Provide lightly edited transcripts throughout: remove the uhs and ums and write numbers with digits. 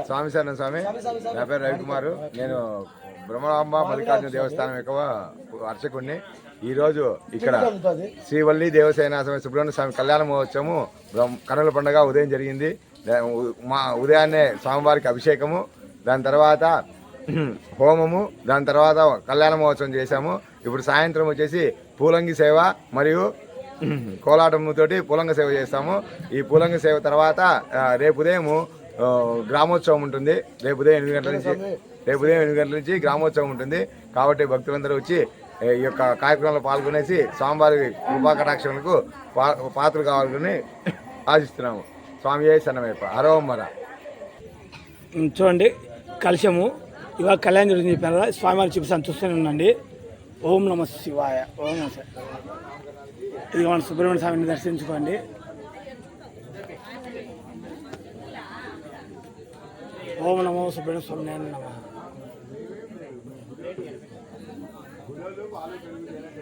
స్వామి శరణం స్వామి. నా పేరు రవికుమారు. నేను బ్రహ్మాంబ మల్లికార్జున దేవస్థానం ఎక్కువ అర్చకుడిని. ఈరోజు ఇక్కడ శ్రీవల్లి దేవసేన సుబ్రహ్మణ్య స్వామి కళ్యాణ మహోత్సవము కన్నుల పండుగ ఉదయం జరిగింది. ఉదయాన్నే స్వామివారికి అభిషేకము, దాని తర్వాత హోమము, దాని తర్వాత కళ్యాణ మహోత్సవం చేశాము. ఇప్పుడు సాయంత్రం వచ్చేసి పూలంగి సేవ మరియు కోలాటంతోటి పూలంగ సేవ చేస్తాము. ఈ పూలంగ సేవ తర్వాత రేపు ఉదయం గ్రామోత్సవం ఉంటుంది. రేపు ఉదయం 8 గంటల నుంచి గ్రామోత్సవం ఉంటుంది. కాబట్టి భక్తులందరూ వచ్చి ఈ యొక్క కార్యక్రమంలో పాల్గొనేసి స్వామివారి కృపాకటాక్షములకు పాత్రలు కావాలని ఆశిస్తున్నాము. స్వామి సన్నమయ్యప్ప హరోమర. చూడండి కలశము ఇవాళ కళ్యాణం జరుగుతుంది చెప్పారు కదా, స్వామివారి చూపిస్తాను చూస్తూనే ఉండండి. ఓం నమ శివాయ. ఓం నమ శివాయ. ఇది మన సుబ్రహ్మణ్య స్వామిని దర్శించుకోండి. ఓం నమో సుబ్రహ్మణ్య స్వామి నమ.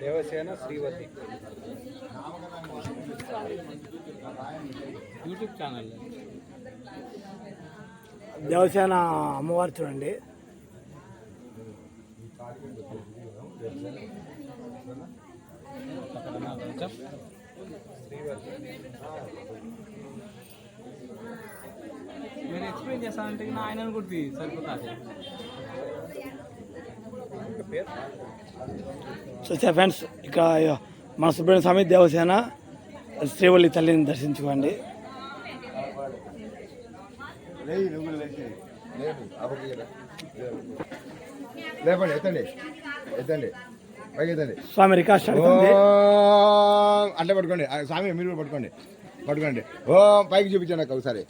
Devasena Srivalli YouTube channel. దేవసేన అమ్మవారు చూడండి. నేను ఎక్స్ప్లెయిన్ చేస్తానంటే ఆయన అనుకుంటుంది సరిపోతుంది. సో ఫ్రెండ్స్, ఇక మన సుబ్రహ్మణ్య స్వామి దేవసేన శ్రీవల్లి తల్లిని దర్శించుకోండి. లేపండి, ఎత్తండి ఎత్తండి పైకి ఎత్తండి. స్వామి రికార్డ్ అట్లా పట్టుకోండి. స్వామి మీరు కూడా పట్టుకోండి. ఓం పైకి చూపించండి నాకు ఒకసారి.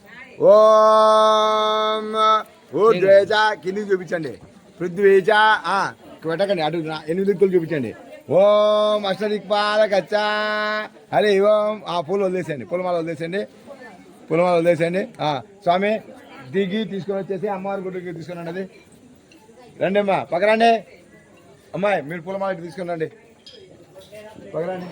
ఓం ఊర్ధ్వేజ కిందికి చూపించండి. పృథ్వీజ పెట్టకండి. అటు 8 దిక్కులు చూపించండి. ఓం అష్టదిక్పాల కచ్చా హరి ఓం. పూలు వదిలేసేయండి, పూలమాల వదిలేసేయండి. స్వామి దిగి తీసుకొని వచ్చేసి అమ్మవారి గుడికి తీసుకుని రండి. రండి అమ్మా, పక్కరండి. అమ్మాయి మీరు పూలమాల తీసుకుని రండి, పక్కరండి.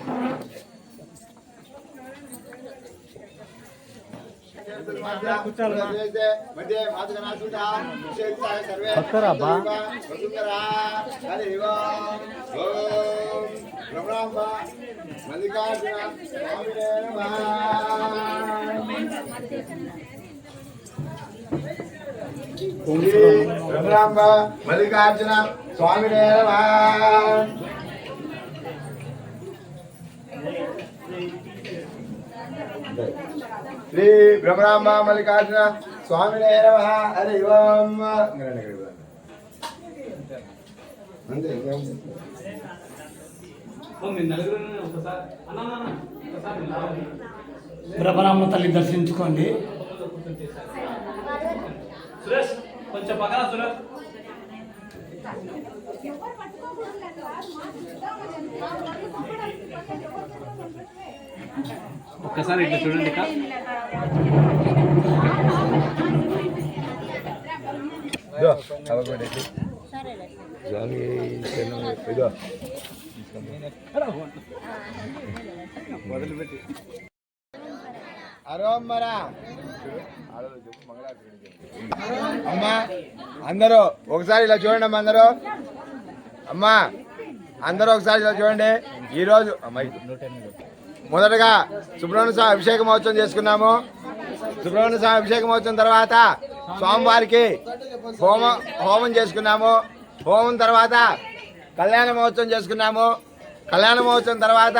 బ్రహ్మాంబ మల్లికార్జున స్వామి శ్రీ బ్రహ్మాంబ మల్లికార్జున స్వామి హరి ఓం. బ్రహ్మరామ తల్లి దర్శించుకోండి. సురేష్ కొంచెం పక్కన సురేష్. ఒక్కసారి ఇట్లా చూడండి. మొదలుపెట్టి అరోమరా. అమ్మా అందరూ ఒకసారి ఇలా చూడండి. అమ్మా అందరూ ఒకసారి ఇలా చూడండి. ఈరోజు మొదటగా సుబ్రహ్మణ్య స్వామి అభిషేక మహోత్సవం చేసుకున్నాము. సుబ్రహ్మణ్య స్వామి అభిషేక మహోత్సవం తర్వాత స్వామివారికి హోమం చేసుకున్నాము. హోమం తర్వాత కళ్యాణ మహోత్సవం చేసుకున్నాము. కళ్యాణ మహోత్సవం తర్వాత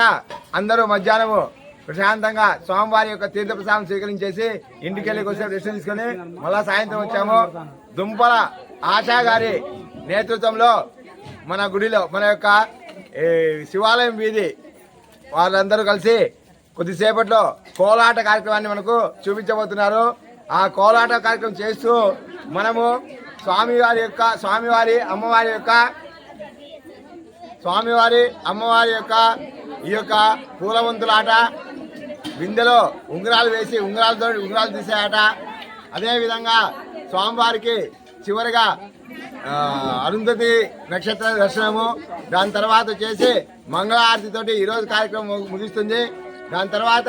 అందరూ మధ్యాహ్నము ప్రశాంతంగా స్వామివారి యొక్క తీర్థప్రసాదం స్వీకరించేసి ఇంటికి వెళ్ళి కొంచెం రెస్ట్ తీసుకుని మళ్ళా సాయంత్రం వచ్చాము. దుంపల ఆశా గారి నేతృత్వంలో మన గుడిలో మన యొక్క శివాలయం వీధి వాళ్ళందరూ కలిసి కొద్దిసేపట్లో కోలాట కార్యక్రమాన్ని మనకు చూపించబోతున్నారు. ఆ కోలాట కార్యక్రమం చేస్తూ మనము స్వామివారి అమ్మవారి యొక్క ఈ యొక్క పూలవంతులాట, బిందెలో ఉంగరాలు వేసి ఉంగరాలు తీసే ఆట, అదేవిధంగా స్వామివారికి చివరిగా అరుంధతి నక్షత్ర దర్శనము, దాని తర్వాత వచ్చేసి మంగళారతితోటి ఈరోజు కార్యక్రమం ముగిస్తుంది. దాని తర్వాత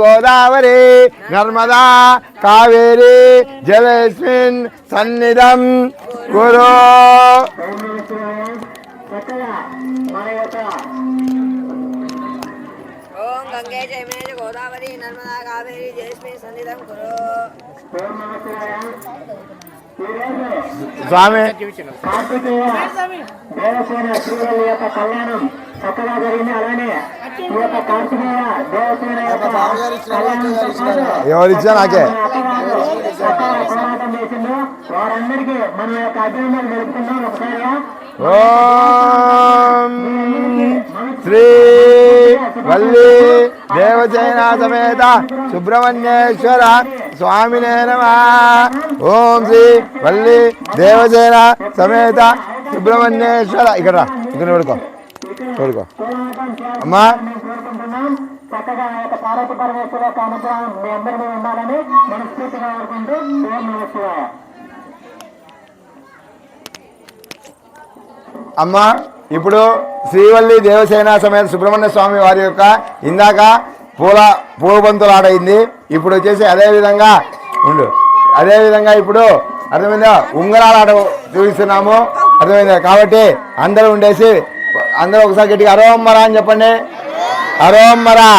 గోదావరి నర్మదా కావేరి జలేస్మిన్ సన్నిధం గురు. ఓం గంగే జయమే గోదావరి నర్మదా కావేరి జయస్మిన్ సన్నిధం కురు. స్వామి దేవసేన శ్రీవల్లి యొక్క కళ్యాణం చక్కగా జరిగింది. అలానే ఈ యొక్క కార్తికేయ దేవసేన యొక్క ఎవరిచ్చా నాకే పోరాటం చేసిందో వారందరికీ మన యొక్క అభినందనలు తెలుపుకుందాం ఒకసారిగా. ఓం శ్రీ వల్లి దేవసేన సమేత సుబ్రహ్మణ్యేశ్వర స్వామినే నమః. ఓం శ్రీ వల్లి దేవసేన సమేత సుబ్రహ్మణ్యేశ్వర. ఇక్కడ ఇక్కడ పడుకో పడుకో అమ్మా. కోరుకుంటున్నాం చక్కగా ఆ యొక్క పార్వతి పరమేశ్వర యొక్క అనుగ్రహం మీ అందరి మీద ఉండాలని మనస్ఫూర్తిగా కోరుకుంటూ ఓం నమః శివాయ. అమ్మ ఇప్పుడు శ్రీవల్లి దేవసేన సమేత సుబ్రహ్మణ్య స్వామి వారి యొక్క ఇందాక పూలబంతులు ఆట అయింది. ఇప్పుడు వచ్చేసి అదేవిధంగా ఇప్పుడు అర్థమైందా ఉంగరాల ఆట చూపిస్తున్నాము. అర్థమైందా? కాబట్టి అందరూ ఉండేసి అందరూ ఒకసారి గట్టిగా అరోమ్మరా అని చెప్పండి. అరోమ్మరా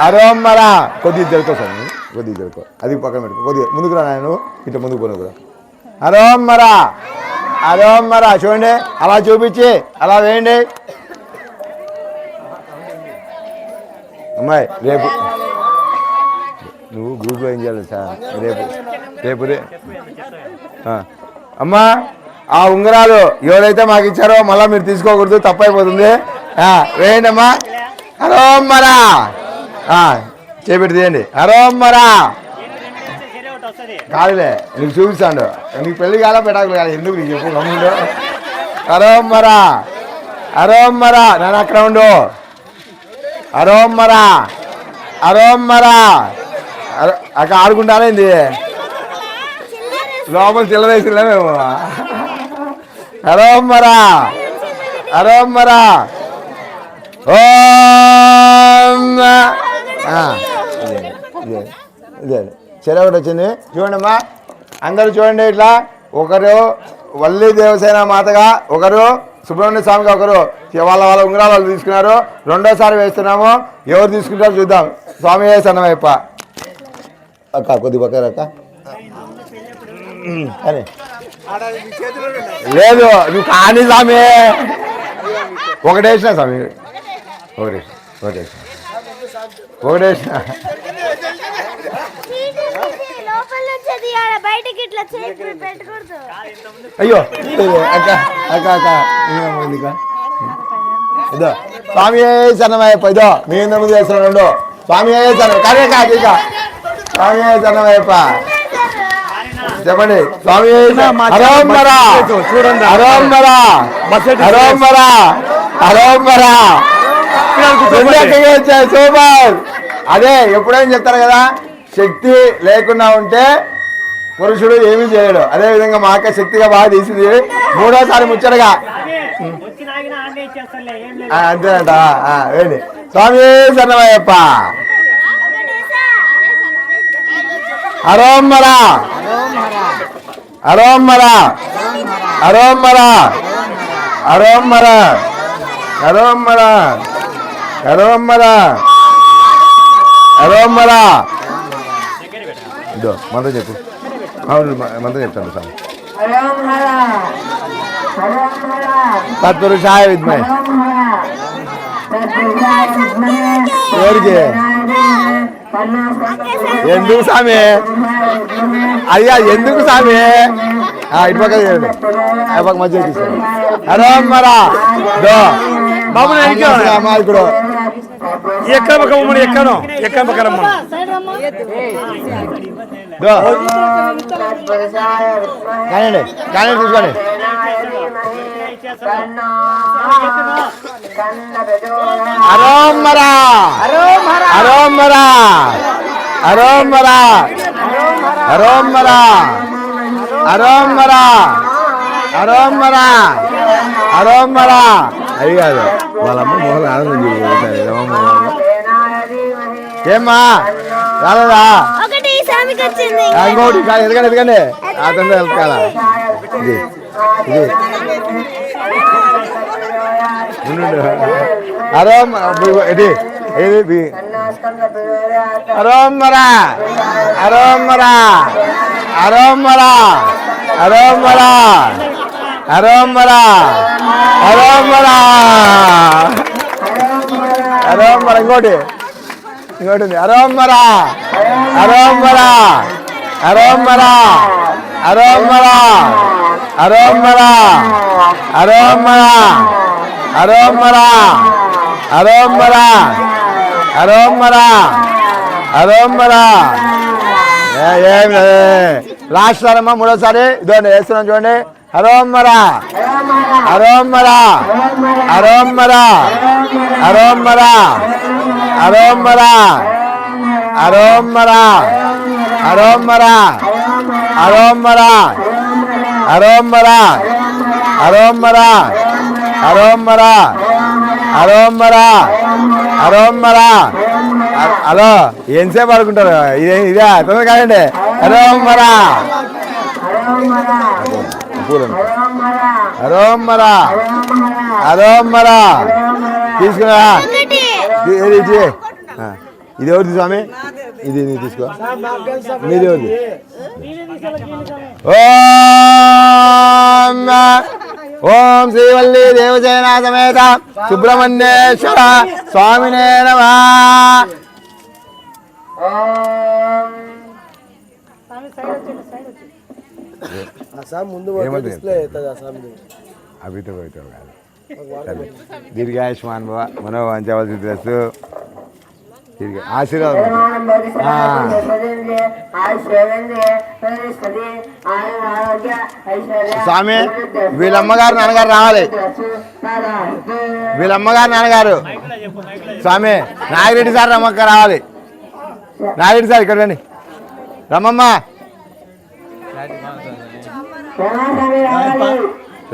అరోమ్మరా. కొద్దిగా తెలుకో స్వామి, కొద్దిగా తెలుకో. అది పక్కన పెట్టుకో. కొద్దిగా ముందుకు రా నేను ఇట్లా ముందుకు పోను కూడా. అరోమ్మరా అరోమ్మరా. చూడండి అలా చూపించి అలా వేయండి. అమ్మాయి రేపు నువ్వు గ్రూప్లో ఏం చేయాలి సార్? రేపు అమ్మా ఆ ఉంగరాలు ఎవరైతే మాకు ఇచ్చారో మళ్ళీ మీరు తీసుకోకూడదు, తప్పైపోతుంది. వేయండి అమ్మా. అరోమ్మరా చేపెట్టి తీయండి. అరోమ్మరా కాదులే నీకు చూపిస్తాడు. నీకు పెళ్లి కాలా పెట్టాలి కాదు, ఎందుకు నీకు చెప్పు గమ్ముండు. అరోమ్మరా అరోమ్మరా. నేను అక్కడ ఉండు. అరోమ్మరా అరోమ్మరా. అక్కడ ఆడుకుంటానేంది లోపల చిల్లరేసిలే మేము. అరోమ్మరా అరోమ్మరా. ఓం ఇదే చెర ఒకటి వచ్చింది. చూడండి అమ్మా అందరూ చూడండి. ఇట్లా ఒకరు వల్లి దేవసేన మాతగా, ఒకరు సుబ్రహ్మణ్య స్వామిగా, ఒకరు వాళ్ళ ఉంగరాలు వాళ్ళు తీసుకున్నారు. రెండోసారి వేస్తున్నాము. ఎవరు తీసుకుంటారో చూద్దాం. స్వామి సన్నమైప అక్క కొద్ది పక్క అక్క. అరే లేదు నువ్వు కానీ స్వామి ఒకటేసిన స్వామి ఒకటేసిన. అయ్యో అక్క అక్క అక్క ఇదో స్వామి సన్నమైప. ఇదో మీ ముందు చేస్తున్నాడు స్వామి సన్న కానీ కాదు ఇక స్వామి సన్నమైప చెప్పండి. స్వామి అరోమ్మరా అరోమ్మరా అరోమ్మరా అరోమ్మరా. సూపర్. అదే ఎప్పుడైనా చెప్తారు కదా, శక్తి లేకుండా ఉంటే పురుషుడు ఏమీ చేయడు. అదే విధంగా మా అక్క శక్తిగా బాగా తీసింది. మూడోసారి ముచ్చటగా అంతేనట. వేయండి. స్వామి సన్నమయ్యప్ప. అరోమ్మరా అరోమ్మరా అరోమ్మరా అరోమ్మరా అరోమ్మరా అరోమ్మరా అరోమ్మరా. ఇదో మంత్రం చెప్పు. అవును మంత్రం చెప్తాను సార్. తత్పురుషాయ విద్మహే. ఎవరికి ఎందుకు స్వామి? అయ్యా ఎందుకు స్వామి? ఇటు పక్క ఆ పక్క మధ్య తీసుకోండి. అరోమ్మరా బాబు ఇప్పుడు ఎక్కడ పక్క మమ్మల్ని ఎక్కను ఎక్కడ పక్క రమ్మను. కానివ్వండి కానివ్వండి చూసుకోండి. అరోమ్మరా అరోమ్మరా అరోమరా అరోమరా అరోమరా అరోమరా అరోమరా అది కాదు వాళ్ళమ్మ మొహం ఆనందం చూడాలి ఏమ్మా రాలేదా ఇంకోటి కాదు ఎందుకంటే ఎందుకంటే అతను వెళ్తారా ఇది ఇది అరోమ ఇది ఇది అరోమరా అరోమరా అరోమరా అరోమరా అరోమరా అరోమరా అరోమరా ఇంకోటి ఇంకోటి ఉంది అరోమరా అరోమరా అరోమరా అరోమరా అరోమరా అరోమరా అరోమరా అరోమరా అరోమరా అరోమరా ఏం లాస్ట్ సారమ్మా మూడోసారి ఇదండి వేస్తున్నాం చూడండి అరోమరా అరోమరా అరోమరా అరోమరా అరోమరా అరోమరా అరోమరా అరోమరా అరోమరా అరోమరా అరోమరా అరోమరా అరోమరా హలో ఎంతసేపు పడుకుంటారు ఇదే తొందర కాదండి అరోమరా అరోమరా అరోమరా తీసుకురా ఇది ఎవరిది స్వామి ఇది నీ తీసుకో మీది ఎవరిది ఓం ఓం శ్రీవల్లి దేవసేన సమేత సుబ్రహ్మణ్యేశ్వర స్వామినే నమః అభితో కాదు దీర్ఘాయుష్మాన్ భవ మనోవాంఛవసిద్ధిరస్తు ఆశీర్వాదం స్వామి వీళ్ళమ్మగారు నాన్నగారు రావాలి వీళ్ళమ్మగారు నాన్నగారు స్వామి నాగిరెడ్డి సార్ రమ్మక్క రావాలి నాగిరెడ్డి సార్ ఇక్కడ రండి రమ్మమ్మ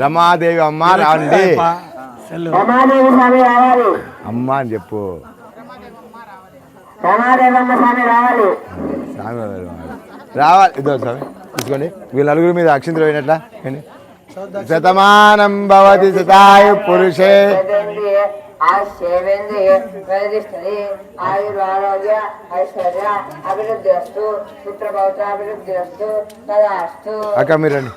రమాదేవి అమ్మ రావండి అమ్మ అని చెప్పు రావాలి ఇద్దరు స్వామి తీసుకోండి వీళ్ళ నలుగురి మీద అక్షింతలు పోయినట్లా శతమానం భవతి శతాయు పురుషే అక్క మీరు రండి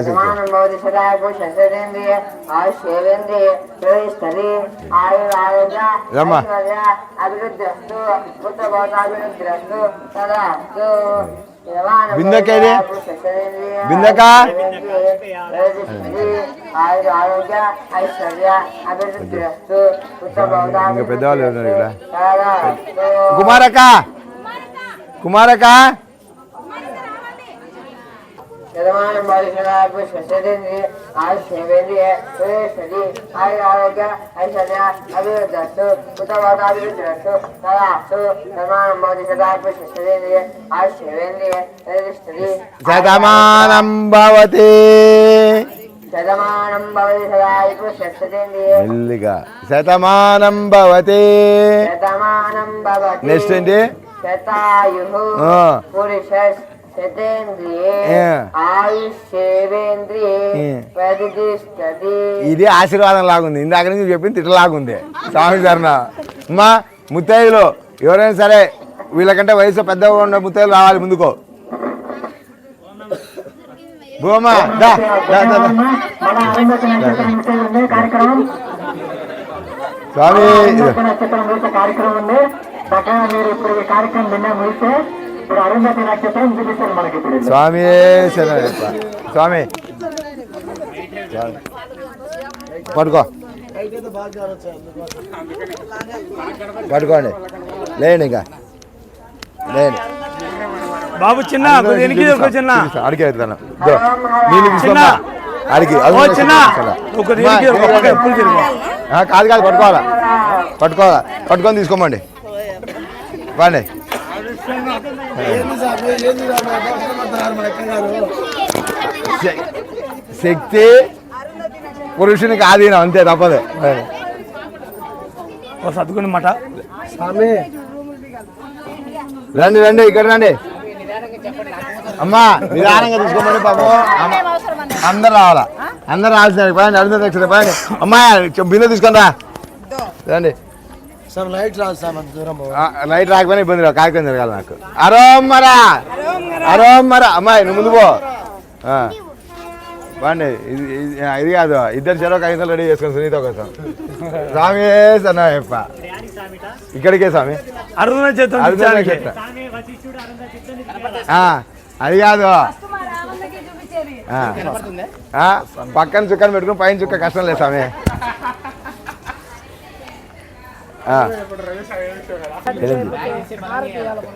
సమానం భవతి సదాయు శస్త్రేంద్రియ ఆయుష్యేంద్రియ ప్రతిష్టలి ఆయురారోగ్య ఐశ్వర్య అభివృద్ధిరస్తు పుత్రభవతాభివృద్ధిరస్తు తదాస్తు బిందకేది బిందక ఆయుర ఆరోగ్య ఐశ్వర్య అభివృద్ధిరస్తు పుత్రభవతాభివృద్ధిరస్తు పెద్దవాళ్ళు ఉన్నారు ఇక్కడ కుమారక కుమారక శతమానం భవతి సదాయు శస్త్రేంద్రియ ఆయుష్యేంద్రియ ప్రతిష్టలి ఆయురారోగ్య ఐశ్వర్య అభివృద్ధిరస్తు పుత్రభవతాభివృద్ధిరస్తు తదాస్తు శతమానం భవతి సదాయు శస్త్రేంద్రియ ఆయుష్యేంద్రియ ప్రతిష్టలి శతమానం భవతి శతమానం భవతి సదాయు శస్త్రేంద్రియ మెల్లిగా శతమానం భవతి శతమానం భవతి నెక్స్ట్ ఏంటి శతాయు పురుష శతేంద్రియే ఆయుష్యేంద్రియే ప్రతిష్టతి ఇది ఆశీర్వాదం లాగుంది ఇందాక నుంచి చెప్పింది తిట్టలాగుంది స్వామి ధరణ అమ్మా ముత్తైదులు ఎవరైనా సరే వీళ్ళకంటే వయసు పెద్దగా ఉన్న ముత్తైదులు రావాలి ముందుకో భూమా దా స్వామి కార్యక్రమం ఉంది చక్కగా మీరు ఇప్పుడు ఈ కార్యక్రమం నిన్న ముగిస్తే ఇప్పుడు అరుంధతి నక్షత్రం చూపిస్తారు మనకి ఇప్పుడు స్వామి శరణయ్యప్ప స్వామి పట్టుకో పట్టుకోండి లేండి ఇంకా లేండి బాబు చిన్న అడిగే నీళ్ళు తీసుకోమ్మా ఆడికి ఓ చిన్న ఒక దీనికి ఒక పక్క ఎప్పుడు తిరుగు. కాదు కాదు పట్టుకోవాలా పట్టుకొని తీసుకోమండి బాండి శక్తి పురుషునికి ఆధీనం అంతే తప్పదు. ఓ సర్దుకుని మాట రండి రండి ఇక్కడ రండి అమ్మా నిదానంగా తీసుకోమని పాపం అందరు రావాలా అందరు రావాల్సిన పోయండి అరుణ దక్షిణ పోయండి అమ్మా బిల్లు తీసుకొని రా రండి లైట్ రాకపోయినా ఇబ్బంది రావు కార్యక్రమం జరగాలి నాకు అరోం మరా అమ్మాయి నువ్వు ముందు పో బాండి ఇది కాదు ఇద్దరు చెరో కాగితాలు రెడీ చేసుకొని సునీత కోసం స్వామి సన్నప్ప ఇక్కడికే స్వామి అరుణ చేత అది కాదు పక్కన చుక్కని పెట్టుకుని పైన చుక్క కష్టం లేదు స్వామి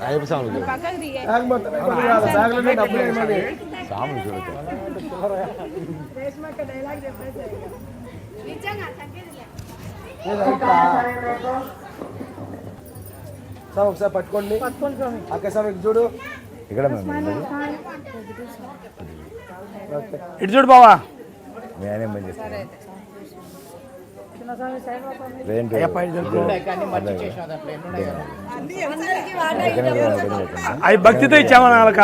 అయ్యప్ప స్వామి స్వామి చూడదు ఒకసారి పట్టుకోండి అక్క స్వామి చూడు ఇక్కడ ఇటు చూడు బావా నేనేం పని చేస్తాను అవి భక్తితో ఇచ్చామని వాళ్ళక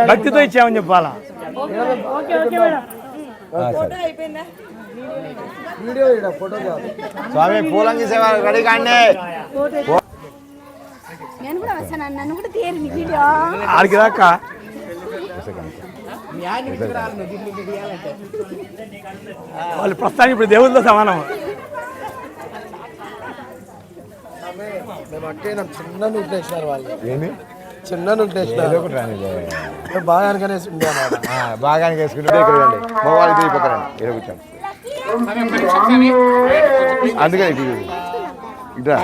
భక్తితో ఇచ్చామని చెప్పాలా. స్వామి పూలంగి సేవ రెడీ కాండి ఆడికి దాకా వాళ్ళు ప్రస్తుతానికి ఇప్పుడు దేవుళ్ళతో సమానం. మేము అట్టే చిన్న నుట్టేసినారు వాళ్ళు ఏంది చిన్న నుట్టేసినారు బాగా బాగా వేసుకుంటే ఇక్కడ రండి మగవాళ్ళకి తిరిగిపోతారండి ఇక్కడ కూర్చోండి అందుకని ఇట్లా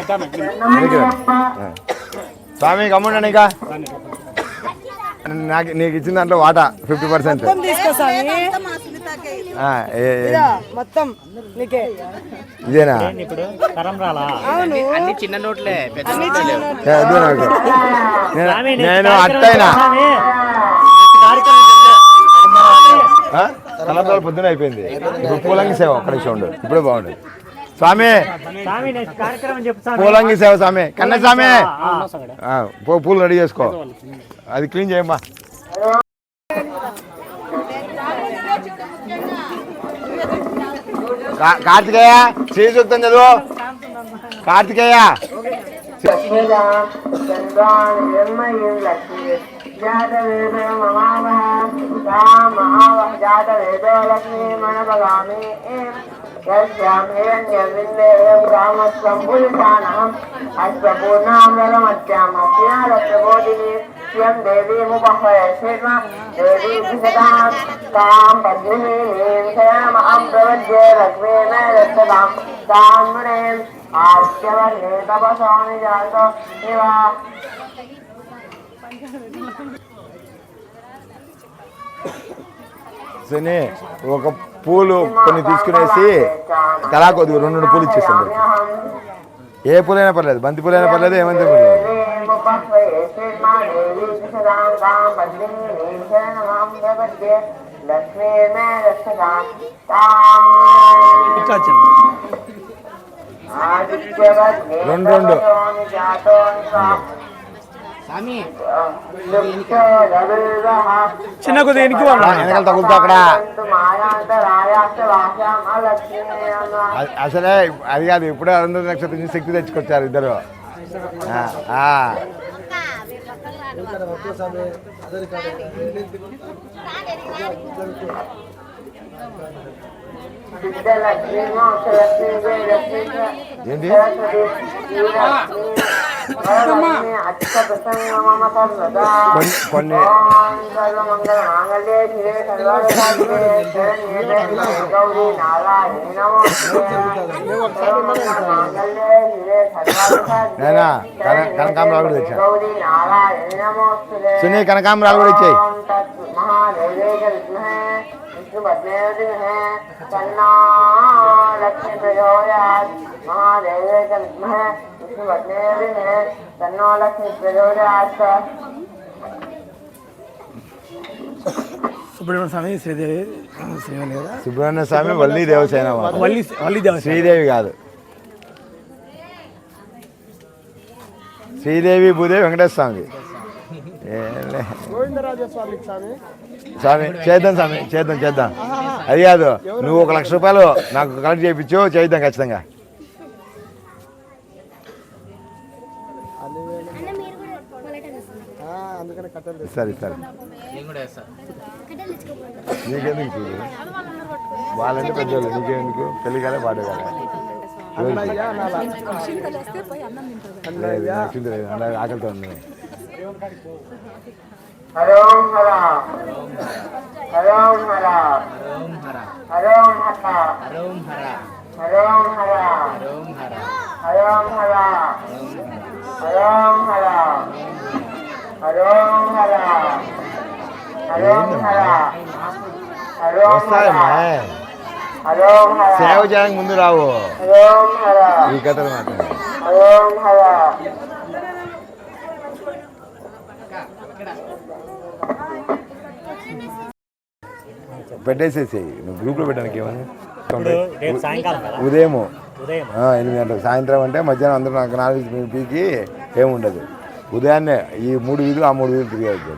స్వామి గమ్ముండండి ఇంకా నాకు నీకు ఇచ్చిన దాంట్లో వాటా 50%. ఇదేనా చిన్న నోట్లే నేను అట్టయినా తలంబ్రాలు పొద్దున అయిపోయింది. ఇప్పుడు పూలంగి సేవ ఒక్క నిమిషం ఉండు ఇప్పుడే బాగుండదు స్వామి పూలంగి సేవ స్వామి కన్న స్వామి పూలు రెడీ చేసుకో అది క్లీన్ చేయమ్మా. కార్తికేయ శ్రీ సూక్తం చదువు కార్తికేయ देवी मुपहयेष्मा देवी विशदां तां पद्मिनीं शयामहं प्रवज्ये लक्ष्मी मे दत्ततां तां मुनें आस्यवर्णे तपसो निजातो शिवा సరే ఒక పూలు కొన్ని తీసుకునేసి తలా కొద్దిగా 2 పూలు ఇచ్చేస్తాను. ఏ పూలైనా పర్లేదు బంతి పూలైనా పర్లేదు ఏమైనా పర్లేదు. రెండు చిన్న కొద్ది ఎనికి వెనకాల తగులుతా అక్కడ అసలే అది కాదు ఇప్పుడే అరుణ నక్షత్రం నుంచి శక్తి తెచ్చుకొచ్చారు ఇద్దరు. ఏంటి కొన్ని నేనా కనకాంబరాలు కూడా తెచ్చా సునీ కనకాంబరాలు కూడా ఇచ్చాయి. विष्णुपत्ने विद्महे तन्नो लक्ष्मी प्रचोदयात् महादेवे च विद्महे विष्णुपत्ने विद्महे तन्नो लक्ष्मी प्रचोदयात् సుబ్రహ్మణ్య స్వామి శ్రీదేవి శ్రీవల్లి కదా సుబ్రహ్మణ్య స్వామి వల్లి దేవసేన మాట. వల్లి దేవత శ్రీదేవి కాదు, శ్రీదేవి భూదేవి వెంకటేశ్వర స్వామి. స్వామి చేద్దాం, స్వామి చేద్దాం. అది కాదు, నువ్వు 1 లక్ష రూపాయలు నాకు కలెక్ట్ చేయించు, చేద్దాం ఖచ్చితంగా. సరే నీకెందుకు చూడు, వాళ్ళంటే పెద్దవాళ్ళు, నీకెందుకు పెళ్లి కాలే పాడే కాలే. ఆకలితో ఉంది. హరోం హర హరోం హర హరోం హర హరోం హర హరోం హర హరోం హర హరోం హర హరోం హర హరోం హర హరోం వస్తాయమ్మా, హరోం హర సేవ చేయడానికి ముందు రావు. హరోం హర ఈ కథలు మాత్రం హరోం హర పెట్టేసేసి నువ్వు గ్రూప్లో పెట్టడానికి ఏమని ఉదయం 8 గంటలకు, సాయంత్రం అంటే మధ్యాహ్నం అందరూ నాకు 4 పీకి ఏముండదు. ఉదయాన్నే ఈ 3 వీధులు ఆ 3 వీధులు తిరిగేది.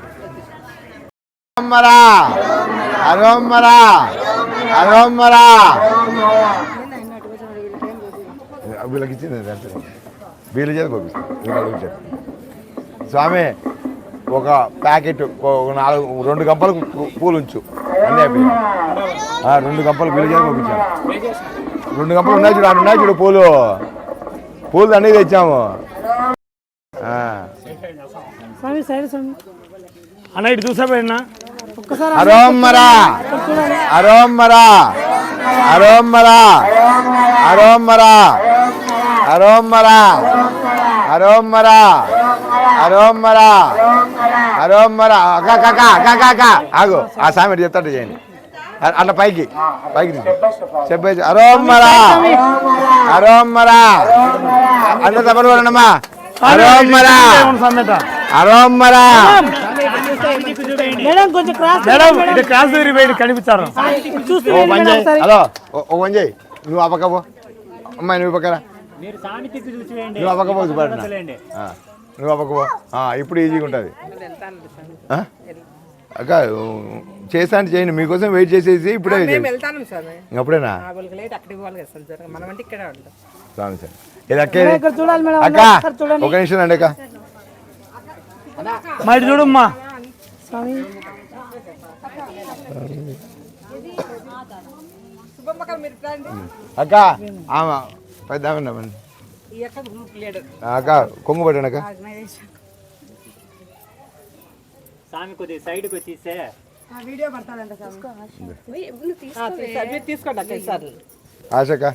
వీళ్ళకి ఇచ్చింది వీళ్ళ చేత పంపిస్తాను. స్వామి ఒక ప్యాకెట్ 2 గంపలు పూలు ఉంచు అన్నీ అయిపోయాయి. 2 గంపలు వీళ్ళ చేత పంపించాను. 2 గంపలు ఉన్నాయి చూడు పూలు అన్నీ తెచ్చాము. అన్న ఇటు చూసాబడినా ఒక్కసారి అరోమ్మరా అరోమ్మరా అరోమ్మరా అరోమ్మరా అరోమ్మరా అరోమ్మరా అరోమ్మరా అరోమ్మరా ఆగు. ఆ సామెత చెప్తాడు చేయండి అట్లా పైకి చెప్పేసి అరోమ్మరా అరోమ్మరా అందరూ తప్పని వాళ్ళమ్మా. అరోమ్మరా అరోమ్మరా క్రాస్ కనిపించారు. హలో ఓ పని చేయి, నువ్వు అపకపో అమ్మాయి, నువ్వు పక్కరా, నువ్వు అపకపో నువ్వు అపకపో. ఇప్పుడు ఈజీగా ఉంటుంది అక్క. చేస్తా అంటే చేయండి, మీకోసం వెయిట్ చేసేసి ఇప్పుడే అప్పుడేనా స్వామి సార్. ఇది అక్క అక్క ఒక నిమిషం అండి అక్క. మరి చూడమ్మా అక్క పెద్ద అక్క కొంగు పట్టండి అక్క. స్వామి కొద్దిగా సైడ్కి వచ్చేస్తే తీసుకోండి. ఆశక్క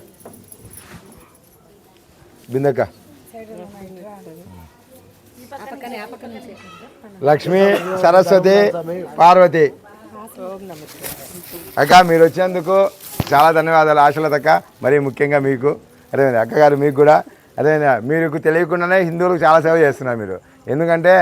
బిందక్క లక్ష్మి సరస్వతి పార్వతి అక్క మీరు వచ్చినందుకు చాలా ధన్యవాదాలు. ఆశలతక్క మరీ ముఖ్యంగా మీకు, అదేవిధంగా అక్కగారు మీకు కూడా, అదేవిధంగా మీకు తెలియకుండానే హిందువులకు చాలా సేవ చేస్తున్నారు మీరు. ఎందుకంటే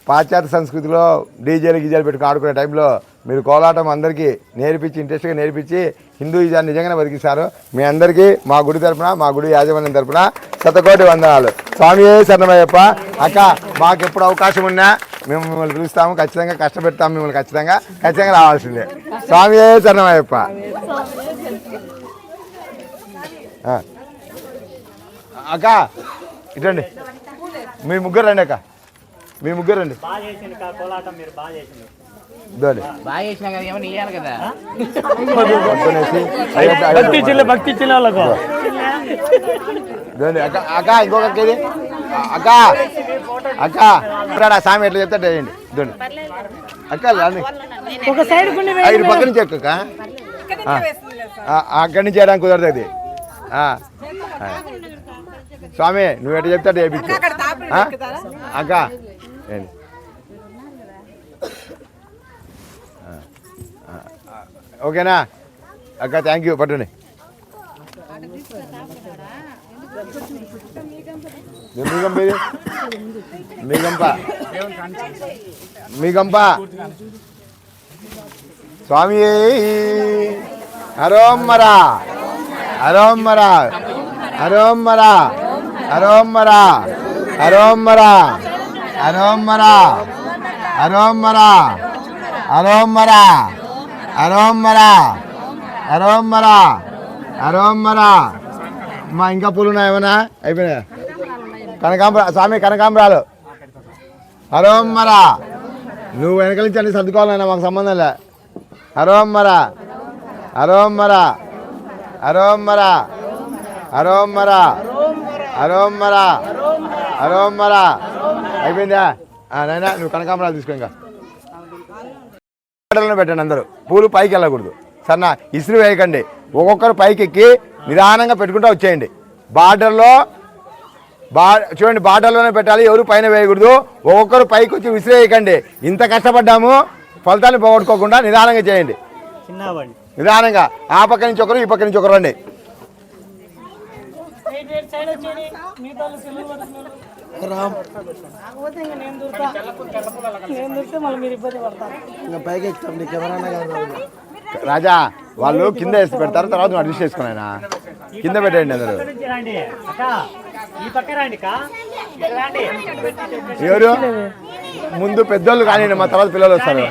పాశ్చాత్య సంస్కృతిలో డీజేలు గీజేలు పెట్టుకుని ఆడుకునే టైంలో మీరు కోలాటం అందరికీ నేర్పించి ఇంట్రెస్ట్గా నేర్పించి హిందూయిజాన్ని నిజంగానే బతికిస్తారు. మీ అందరికీ మా గుడి తరపున, మా గుడి యాజమాన్యం తరపున శతకోటి వందనాలు. స్వామియే శరణమయ్యప్ప. అక్క మాకు ఎప్పుడు అవకాశం ఉన్నా మేము మిమ్మల్ని పిలుస్తాము, ఖచ్చితంగా కష్టపెడతాము మిమ్మల్ని, ఖచ్చితంగా రావాల్సిందే. స్వామియే శరణమయ్యప్ప. అక్క ఇటండి, మీ ముగ్గురు రండి అక్క, మీ ముగ్గురు రండి. భక్తి ఇచ్చిన వాళ్ళకు అక్క ఇంకొక అక్క అక్క సామి ఎట్లా చెప్తా చేయండి. అక్క ఒక సైడ్ ఐదు పక్క నుంచి అక్క అక్కడి నుంచి చేయడానికి కుదరదు. స్వామి నువ్వు ఎట్లా చెప్తా చేయించు అక్క. ఓకేనా అక్క థ్యాంక్ యూ పట్టుని మీగంప స్వామి హరోమ్మరా హరోమ్మరా హరోమ్మరా హరోమ్మరా హరోమ్మరా హరోమ్మరా హరోమ్మరా హరోమ్మరా హరోమ్మరా హరోమ్మరా హరోమ్మరా అమ్మా ఇంకా పూలు ఉన్నాయి ఏమన్నా అయిపోయినాయా స్వామి కనకాంబరాలు హరోమ్మరా నువ్వు వెనక నుంచి అన్ని సర్దుకోవాలన్నా మాకు సంబంధం లే హరోమ్మరా హరోమ్మరా హరోమ్మరా హరోమ్మరా హరోమ్మరా హరోమ్మరా అయిపోయిందా నైనా నువ్వు కనకాంబరాలు తీసుకో ఇంకా పెట్టండి అందరూ పూలు పైకి వెళ్ళకూడదు సరేనా ఇసురు వేయకండి ఒక్కొక్కరు పైకి ఎక్కి నిదానంగా పెట్టుకుంటూ వచ్చేయండి బార్డర్లో చూడండి బార్డర్లోనే పెట్టాలి ఎవరు పైన వేయకూడదు ఒక్కొక్కరు పైకి వచ్చి విసిరేయకండి ఇంత కష్టపడ్డాము ఫలితాన్ని పోగొట్టుకోకుండా నిదానంగా చేయండి నిదానంగా ఆ పక్క నుంచి ఒకరు ఈ పక్క నుంచి ఒకరు రండి పైకి ఎక్కుతాం నీకు ఎవరైనా కాదు రాజా వాళ్ళు కింద వేసి పెడతారు తర్వాత నువ్వు అడ్జస్ట్ చేసుకున్నాయినా కింద పెట్టండి అందరూ ఎవరు ముందు పెద్దోళ్ళు కానీ మా తర్వాత పిల్లలు వస్తారు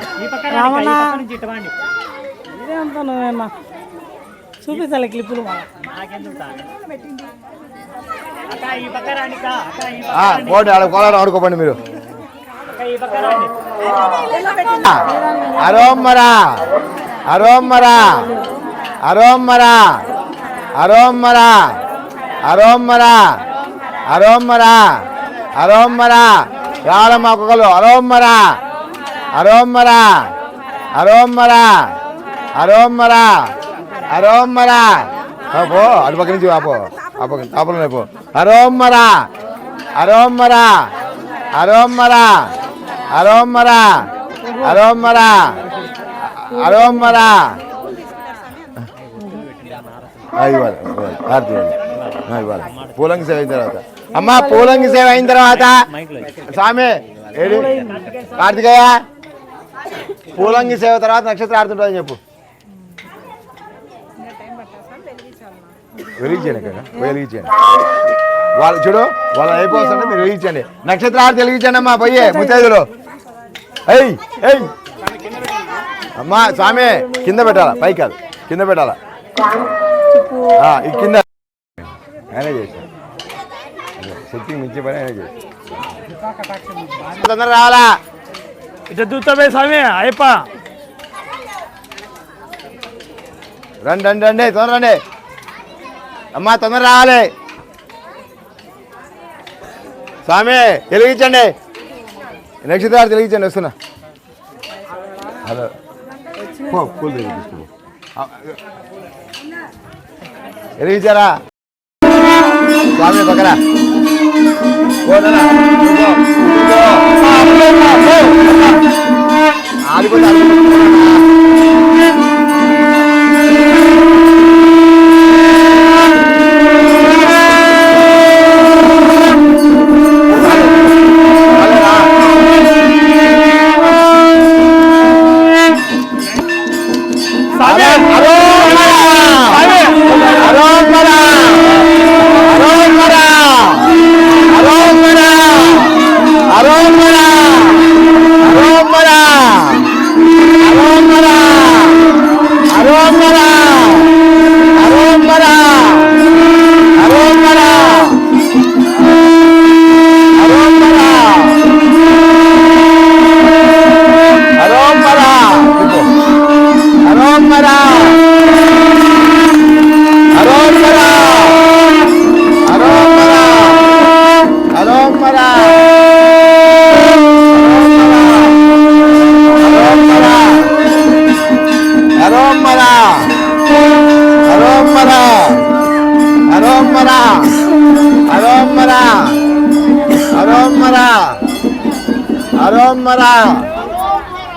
చూపించాలి క్లిప్పులు పోండి ఆడ కోలారు ఆడుకోపండి మీరు అరోమ్మరా అరోమ్మరా అరోమ్మరా అరోమ్మరా అరోమ్మరా అరోమ్మరా అరోమ్మరా రావడమ్మా ఒక్కొక్కరు అరోమ్మరా అరోమ్మరా అరోమ్మరా అరోమ్మరా అరోమ్మరా పో అటు పక్క నుంచి ఆపో ఆ పక్క ఆపలు పో అరోమ్మరా అరోమ్మరా అరోమ్మరా అరోమ్మరా అరోమ్మరా అరోమ్మరా ఇవ్వాలి ఇవ్వాలి పూలంగి సేవ అయిన తర్వాత అమ్మా పూలంగి సేవ అయిన తర్వాత స్వామి ఏడి కార్తికేయ పూలంగి సేవ తర్వాత నక్షత్రం ఆడుతుంటుందని చెప్పు వెలిగించండి వెలిగించండి వాళ్ళు చూడు వాళ్ళు అయిపోతుంటే మీరు వెలిగించండి నక్షత్రాలు వెలిగించండి అమ్మా పోయే ముత్తైదులు అయ్యి అయ్యి అమ్మా స్వామి కింద పెట్టాలా పైకి కాదు కింద పెట్టాలా కింద ఆయనే చేశాను శక్తికి మించి పని ఆయన చేశాను తొందర రావాలా ఇట్లా దూతమే స్వామి అయ్యప్ప రండి రండి రండి తొందర రండి అమ్మా తొందర రావాలి స్వామి వెలిగించండి నక్షత్రాలు వెలిగించండి వస్తున్నా హలో పూలు తీసుకు వెలిగించారా స్వామి పక్కన ఆడిపోతే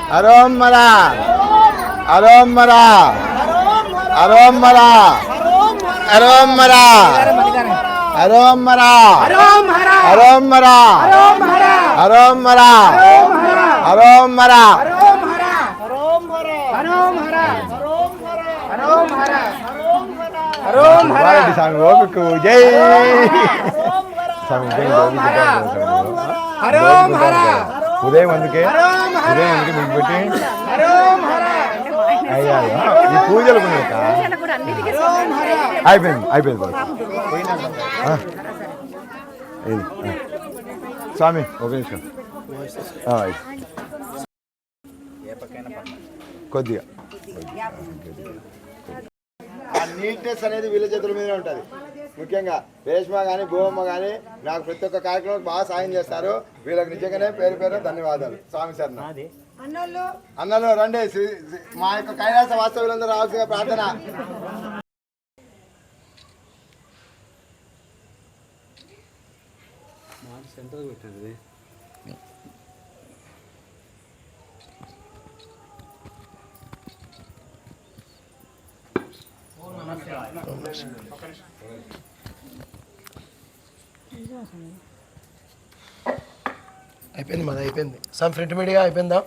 అరోమ్మరా అరోమ్మరా అరోమరా అరోమరా అరోమరా అరోమరా అరోమరా అరోమరా వారెడ్డి స్వామి ఓపిక జై స్వామి జై ఉదయం అందుకే మీకు పెట్టి అయ్యా ఈ పూజలు అయిపోయింది బాబు స్వామి ఒక నిమిషం కొద్దిగా ఆ నీట్నెస్ అనేది వీళ్ళ చేతుల మీదే ఉంటుంది. ముఖ్యంగా రేష్మ కానీ భూమమ్మ కానీ నాకు ప్రతి ఒక్క కార్యక్రమం బాగా సాయం చేస్తారు. వీళ్ళకి నిజంగానే పేరు ధన్యవాదాలు. స్వామి శరణ అన్నలు రండి, మా యొక్క కైలాస వాస్తవ్యులందరూ రావాల్సిన ప్రార్థన. అయిపోయింది మాది అయిపోయింది. సమ్ ఫ్రంట్ మీడియా అయిపోయిందా?